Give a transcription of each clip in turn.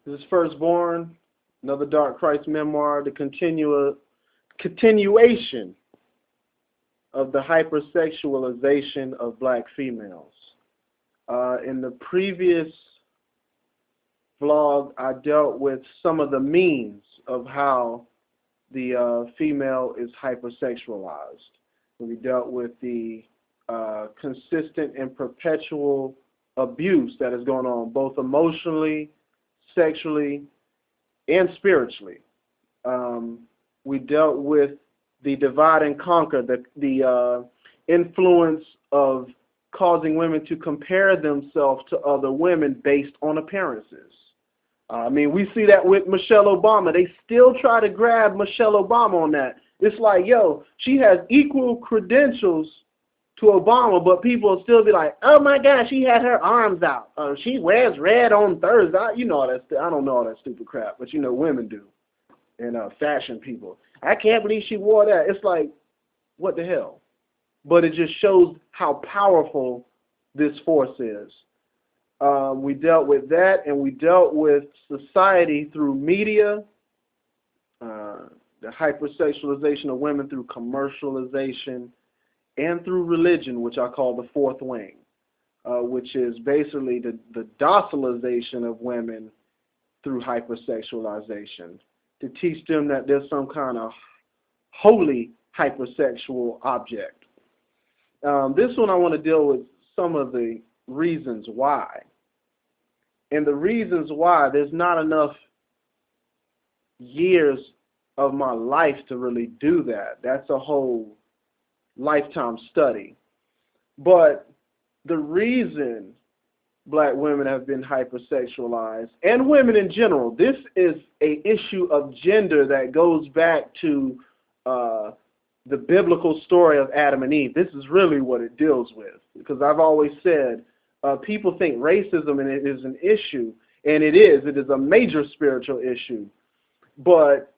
This is Firstborn, another Dark Christ memoir, the continuation of the hypersexualization of black females. In the previous vlog, I dealt with some of the means of how the female is hypersexualized. We dealt with the consistent and perpetual abuse that is going on, both emotionally, sexually, and spiritually. We dealt with the divide and conquer, the influence of causing women to compare themselves to other women based on appearances. I mean, we see that with Michelle Obama. They still try to grab Michelle Obama on that. It's like, yo, she has equal credentials to Obama, but people will still be like, oh my God, she had her arms out. She wears red on Thursday. You know all that. I don't know all that stupid crap, but you know women do, and fashion people. I can't believe she wore that. It's like, what the hell? But it just shows how powerful this force is. We dealt with that, and we dealt with society through media, the hypersexualization of women through commercialization, and through religion, which I call the fourth wing, which is basically the docilization of women through hypersexualization, to teach them that there's some kind of holy hypersexual object. This one I want to deal with some of the reasons why. And the reasons why, there's not enough years of my life to really do that. That's a whole lifetime study. But the reason black women have been hypersexualized, and women in general, this is an issue of gender that goes back to the biblical story of Adam and Eve. This is really what it deals with. Because I've always said, people think racism and it is an issue, and it is a major spiritual issue. But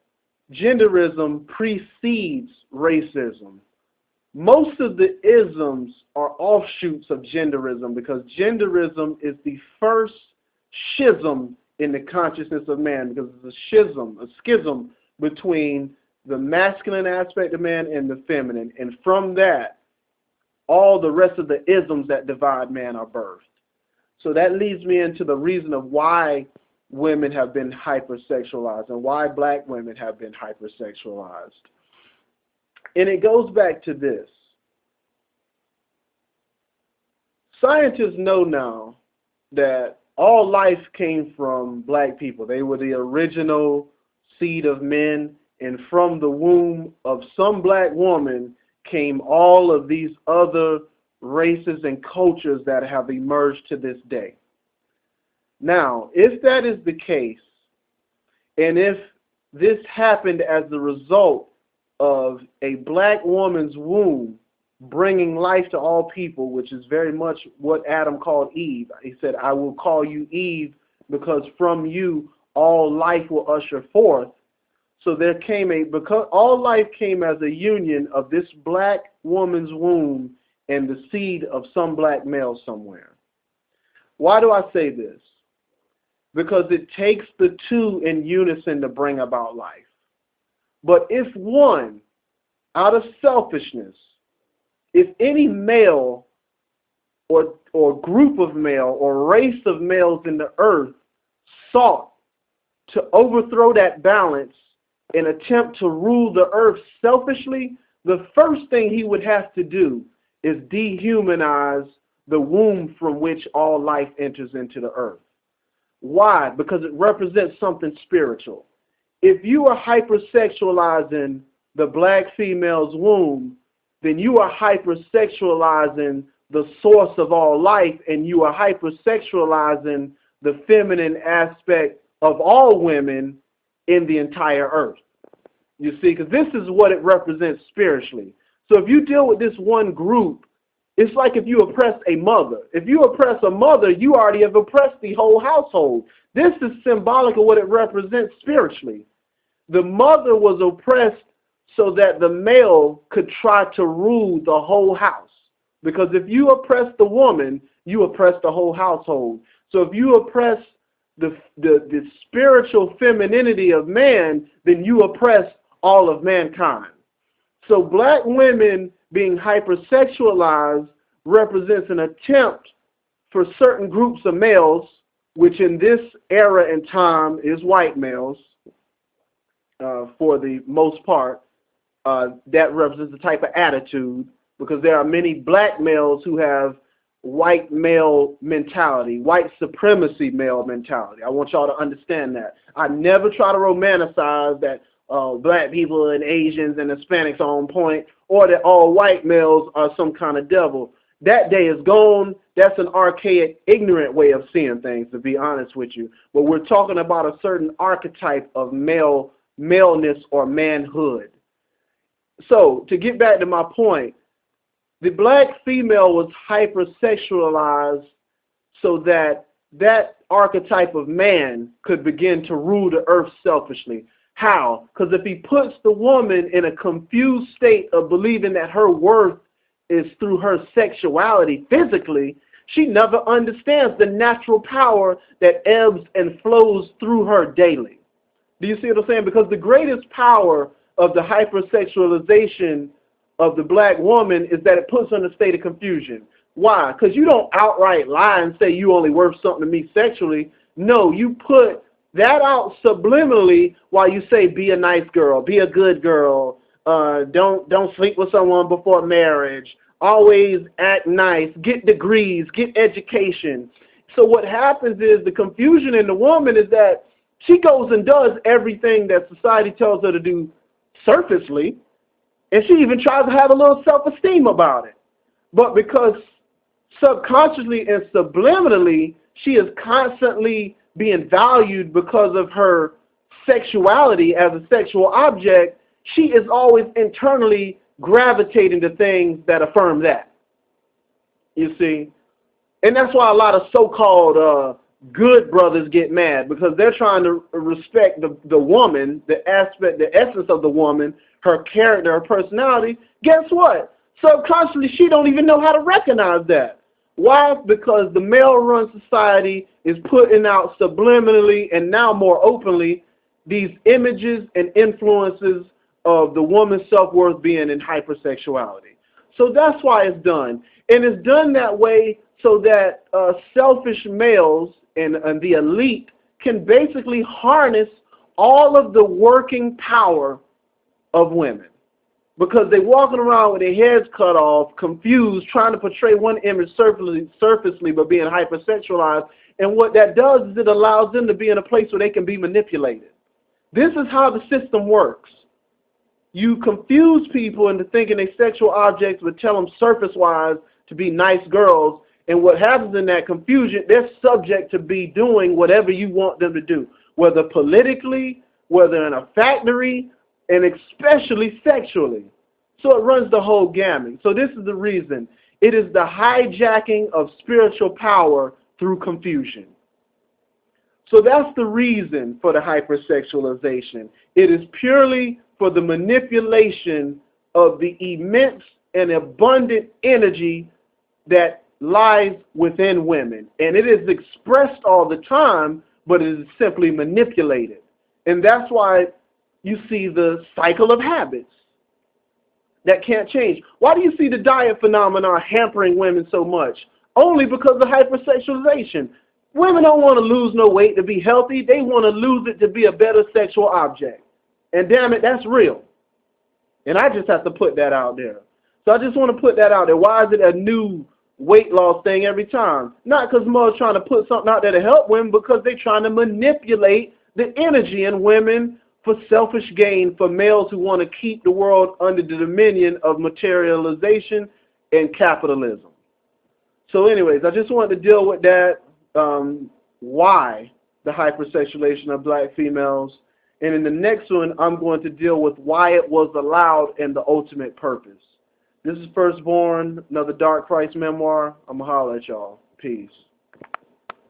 genderism precedes racism. Most of the isms are offshoots of genderism, because genderism is the first schism in the consciousness of man, because it's a schism between the masculine aspect of man and the feminine. And from that, all the rest of the isms that divide man are birthed. So that leads me into the reason of why women have been hypersexualized and why black women have been hypersexualized. And it goes back to this. Scientists know now that all life came from black people. They were the original seed of men, and from the womb of some black woman came all of these other races and cultures that have emerged to this day. Now, if that is the case, and if this happened as the result of a black woman's womb bringing life to all people, which is very much what Adam called Eve. He said, I will call you Eve because from you all life will usher forth. So there came because all life came as a union of this black woman's womb and the seed of some black male somewhere. Why do I say this? Because it takes the two in unison to bring about life. But if one, out of selfishness, if any male or group of male or race of males in the earth sought to overthrow that balance and attempt to rule the earth selfishly, the first thing he would have to do is dehumanize the womb from which all life enters into the earth. Why? Because it represents something spiritual. If you are hypersexualizing the black female's womb, then you are hypersexualizing the source of all life, and you are hypersexualizing the feminine aspect of all women in the entire earth. You see, because this is what it represents spiritually. So if you deal with this one group, it's like if you oppress a mother. If you oppress a mother, you already have oppressed the whole household. This is symbolic of what it represents spiritually. The mother was oppressed so that the male could try to rule the whole house. Because if you oppress the woman, you oppress the whole household. So if you oppress the spiritual femininity of man, then you oppress all of mankind. So black women being hypersexualized represents an attempt for certain groups of males, which in this era and time is white males, for the most part, that represents a type of attitude, because there are many black males who have white male mentality, white supremacy male mentality. I want y'all to understand that. I never try to romanticize that black people and Asians and Hispanics are on point, or that all white males are some kind of devil. That day is gone. That's an archaic, ignorant way of seeing things, to be honest with you. But we're talking about a certain archetype of maleness or manhood. So, to get back to my point, the black female was hypersexualized so that that archetype of man could begin to rule the earth selfishly. How? Because if he puts the woman in a confused state of believing that her worth is through her sexuality physically, she never understands the natural power that ebbs and flows through her daily. Do you see what I'm saying? Because the greatest power of the hypersexualization of the black woman is that it puts her in a state of confusion. Why? Because you don't outright lie and say you only worth something to me sexually. No, you put that out subliminally while you say be a nice girl, be a good girl, don't sleep with someone before marriage, always act nice, get degrees, get education. So what happens is the confusion in the woman is that she goes and does everything that society tells her to do surfacely, and she even tries to have a little self-esteem about it. But because subconsciously and subliminally she is constantly being valued because of her sexuality as a sexual object, she is always internally gravitating to things that affirm that. You see? And that's why a lot of so-called good brothers get mad, because they're trying to respect the woman, the aspect, the essence of the woman, her character, her personality. Guess what? Subconsciously, she don't even know how to recognize that. Why? Because the male-run society is putting out subliminally and now more openly these images and influences of the woman's self-worth being in hypersexuality. So that's why it's done. And it's done that way so that selfish males and the elite can basically harness all of the working power of women. Because they're walking around with their heads cut off, confused, trying to portray one image surfacely but being hypersexualized. And what that does is it allows them to be in a place where they can be manipulated. This is how the system works. You confuse people into thinking they're sexual objects, but tell them surface-wise to be nice girls. And what happens in that confusion, they're subject to be doing whatever you want them to do, whether politically, whether in a factory, and especially sexually. So it runs the whole gamut. So this is the reason. It is the hijacking of spiritual power through confusion. So that's the reason for the hypersexualization. It is purely for the manipulation of the immense and abundant energy that lies within women. And it is expressed all the time, but it is simply manipulated. And that's why you see the cycle of habits that can't change. Why do you see the diet phenomenon hampering women so much? Only because of hypersexualization. Women don't want to lose no weight to be healthy. They want to lose it to be a better sexual object. And damn it, that's real. And I just have to put that out there. So I just want to put that out there. Why is it a new weight loss thing every time? Not because mother's trying to put something out there to help women, because they're trying to manipulate the energy in women for selfish gain, for males who want to keep the world under the dominion of materialization and capitalism. So anyways, I just wanted to deal with that, why the hypersexualization of black females. And in the next one, I'm going to deal with why it was allowed and the ultimate purpose. This is Firstborn, another Dark Christ memoir. I'm going to holler at y'all. Peace.